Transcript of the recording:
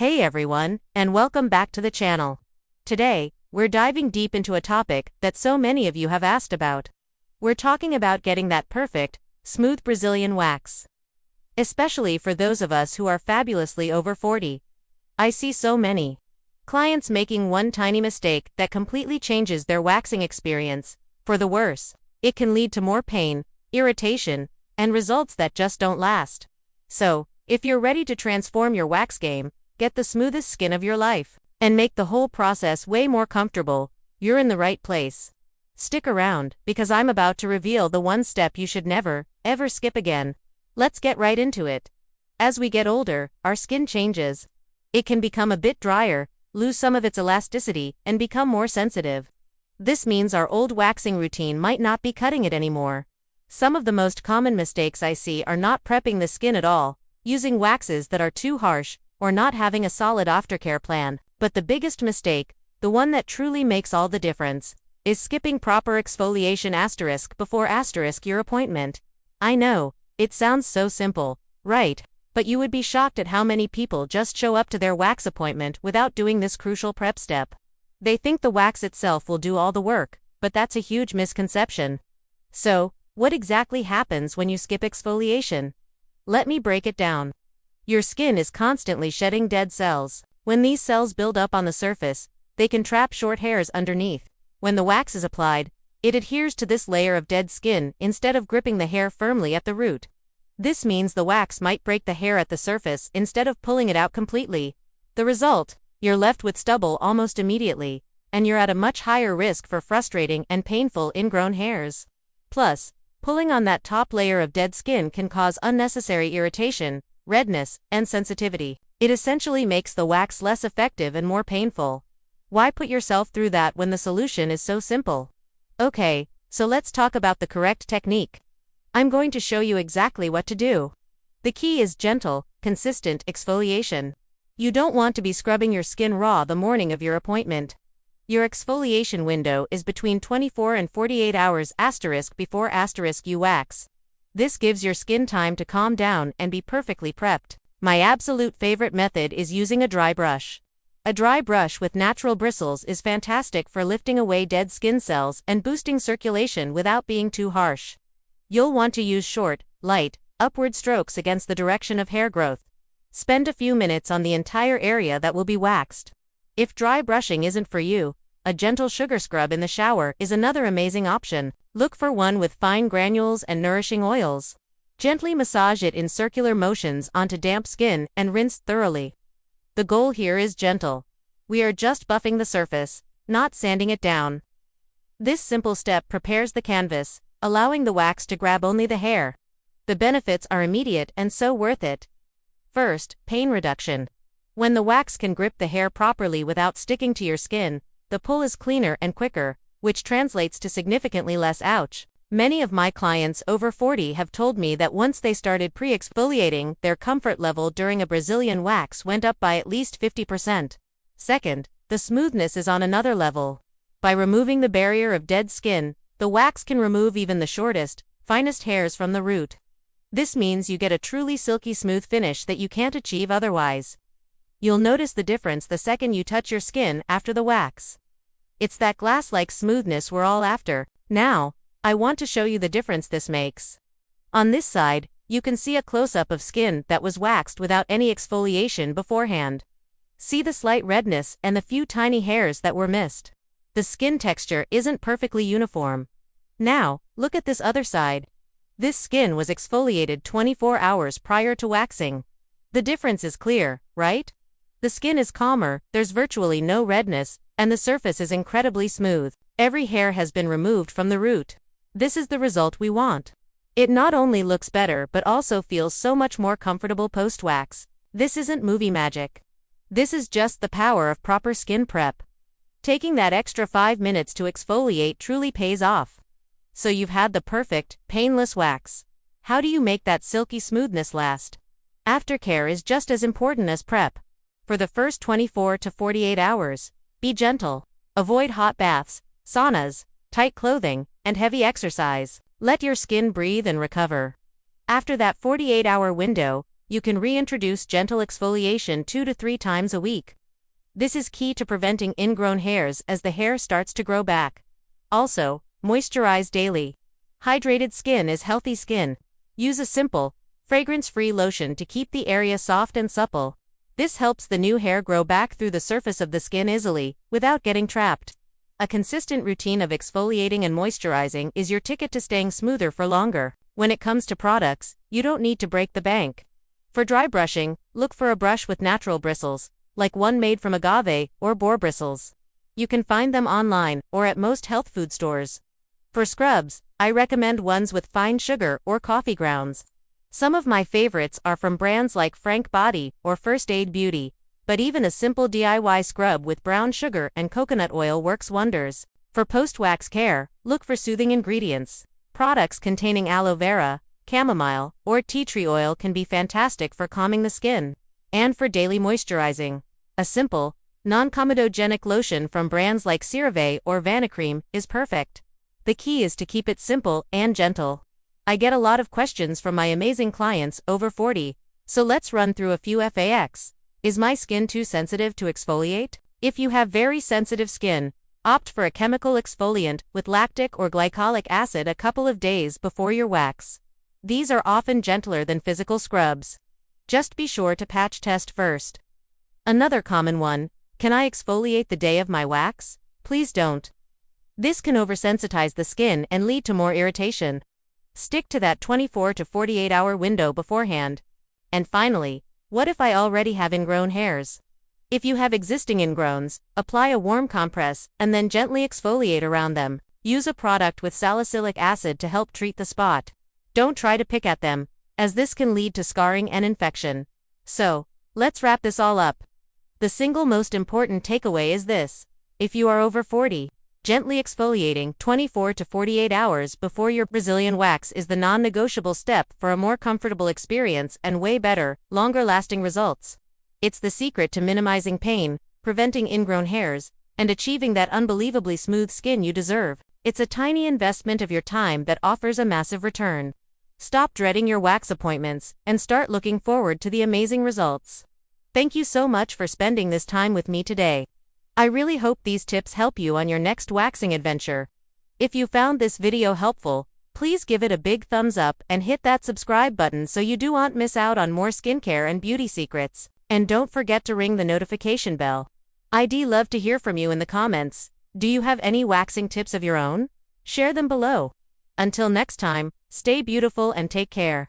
Hey everyone, and welcome back to the channel. Today, we're diving deep into a topic that so many of you have asked about. We're talking about getting that perfect, smooth Brazilian wax. Especially for those of us who are fabulously over 40. I see so many clients making one tiny mistake that completely changes their waxing experience, for the worse. It can lead to more pain, irritation, and results that just don't last. So, if you're ready to transform your wax game, get the smoothest skin of your life, and make the whole process way more comfortable, you're in the right place. Stick around, because I'm about to reveal the one step you should never, ever skip again. Let's get right into it. As we get older, our skin changes. It can become a bit drier, lose some of its elasticity, and become more sensitive. This means our old waxing routine might not be cutting it anymore. Some of the most common mistakes I see are not prepping the skin at all, using waxes that are too harsh, or not having a solid aftercare plan. But the biggest mistake, the one that truly makes all the difference, is skipping proper exfoliation before your appointment. I know, it sounds so simple, right? But you would be shocked at how many people just show up to their wax appointment without doing this crucial prep step. They think the wax itself will do all the work, but that's a huge misconception. So, what exactly happens when you skip exfoliation? Let me break it down. Your skin is constantly shedding dead cells. When these cells build up on the surface, they can trap short hairs underneath. When the wax is applied, it adheres to this layer of dead skin instead of gripping the hair firmly at the root. This means the wax might break the hair at the surface instead of pulling it out completely. The result? You're left with stubble almost immediately, and you're at a much higher risk for frustrating and painful ingrown hairs. Plus, pulling on that top layer of dead skin can cause unnecessary irritation, redness, and sensitivity. It essentially makes the wax less effective and more painful. Why put yourself through that when the solution is so simple? Okay, so let's talk about the correct technique. I'm going to show you exactly what to do. The key is gentle, consistent exfoliation. You don't want to be scrubbing your skin raw the morning of your appointment. Your exfoliation window is between 24 and 48 hours before you wax. This gives your skin time to calm down and be perfectly prepped. My absolute favorite method is using a dry brush. A dry brush with natural bristles is fantastic for lifting away dead skin cells and boosting circulation without being too harsh. You'll want to use short, light, upward strokes against the direction of hair growth. Spend a few minutes on the entire area that will be waxed. If dry brushing isn't for you, a gentle sugar scrub in the shower is another amazing option. Look for one with fine granules and nourishing oils. Gently massage it in circular motions onto damp skin and rinse thoroughly. The goal here is gentle. We are just buffing the surface, not sanding it down. This simple step prepares the canvas, allowing the wax to grab only the hair. The benefits are immediate and so worth it. First, pain reduction. When the wax can grip the hair properly without sticking to your skin, the pull is cleaner and quicker, which translates to significantly less ouch. Many of my clients over 40 have told me that once they started pre-exfoliating, their comfort level during a Brazilian wax went up by at least 50%. Second, the smoothness is on another level. By removing the barrier of dead skin, the wax can remove even the shortest, finest hairs from the root. This means you get a truly silky smooth finish that you can't achieve otherwise. You'll notice the difference the second you touch your skin after the wax. It's that glass-like smoothness we're all after. Now, I want to show you the difference this makes. On this side, you can see a close-up of skin that was waxed without any exfoliation beforehand. See the slight redness and the few tiny hairs that were missed. The skin texture isn't perfectly uniform. Now, look at this other side. This skin was exfoliated 24 hours prior to waxing. The difference is clear, right? The skin is calmer, there's virtually no redness, and the surface is incredibly smooth. Every hair has been removed from the root. This is the result we want. It not only looks better but also feels so much more comfortable post-wax. This isn't movie magic. This is just the power of proper skin prep. Taking that extra 5 minutes to exfoliate truly pays off. So you've had the perfect, painless wax. How do you make that silky smoothness last? Aftercare is just as important as prep. For the first 24 to 48 hours, be gentle. Avoid hot baths, saunas, tight clothing, and heavy exercise. Let your skin breathe and recover. After that 48-hour window, you can reintroduce gentle exfoliation 2 to 3 times a week. This is key to preventing ingrown hairs as the hair starts to grow back. Also, moisturize daily. Hydrated skin is healthy skin. Use a simple, fragrance-free lotion to keep the area soft and supple. This helps the new hair grow back through the surface of the skin easily, without getting trapped. A consistent routine of exfoliating and moisturizing is your ticket to staying smoother for longer. When it comes to products, you don't need to break the bank. For dry brushing, look for a brush with natural bristles, like one made from agave or boar bristles. You can find them online or at most health food stores. For scrubs, I recommend ones with fine sugar or coffee grounds. Some of my favorites are from brands like Frank Body or First Aid Beauty, but even a simple DIY scrub with brown sugar and coconut oil works wonders. For post-wax care, look for soothing ingredients. Products containing aloe vera, chamomile, or tea tree oil can be fantastic for calming the skin. And for daily moisturizing, a simple, non-comedogenic lotion from brands like CeraVe or Vanicream is perfect. The key is to keep it simple and gentle. I get a lot of questions from my amazing clients over 40, so let's run through a few FAQs. Is my skin too sensitive to exfoliate? If you have very sensitive skin, opt for a chemical exfoliant with lactic or glycolic acid a couple of days before your wax. These are often gentler than physical scrubs. Just be sure to patch test first. Another common one, can I exfoliate the day of my wax? Please don't. This can oversensitize the skin and lead to more irritation. Stick to that 24 to 48 hour window beforehand. And finally, what if I already have ingrown hairs? If you have existing ingrowns, apply a warm compress and then gently exfoliate around them. Use a product with salicylic acid to help treat the spot. Don't try to pick at them, as this can lead to scarring and infection. So, let's wrap this all up. The single most important takeaway is this: if you are over 40, gently exfoliating 24 to 48 hours before your Brazilian wax is the non-negotiable step for a more comfortable experience and way better, longer-lasting results. It's the secret to minimizing pain, preventing ingrown hairs, and achieving that unbelievably smooth skin you deserve. It's a tiny investment of your time that offers a massive return. Stop dreading your wax appointments and start looking forward to the amazing results. Thank you so much for spending this time with me today. I really hope these tips help you on your next waxing adventure. If you found this video helpful, please give it a big thumbs up and hit that subscribe button so you don't miss out on more skincare and beauty secrets. And don't forget to ring the notification bell. I'd love to hear from you in the comments. Do you have any waxing tips of your own? Share them below. Until next time, stay beautiful and take care.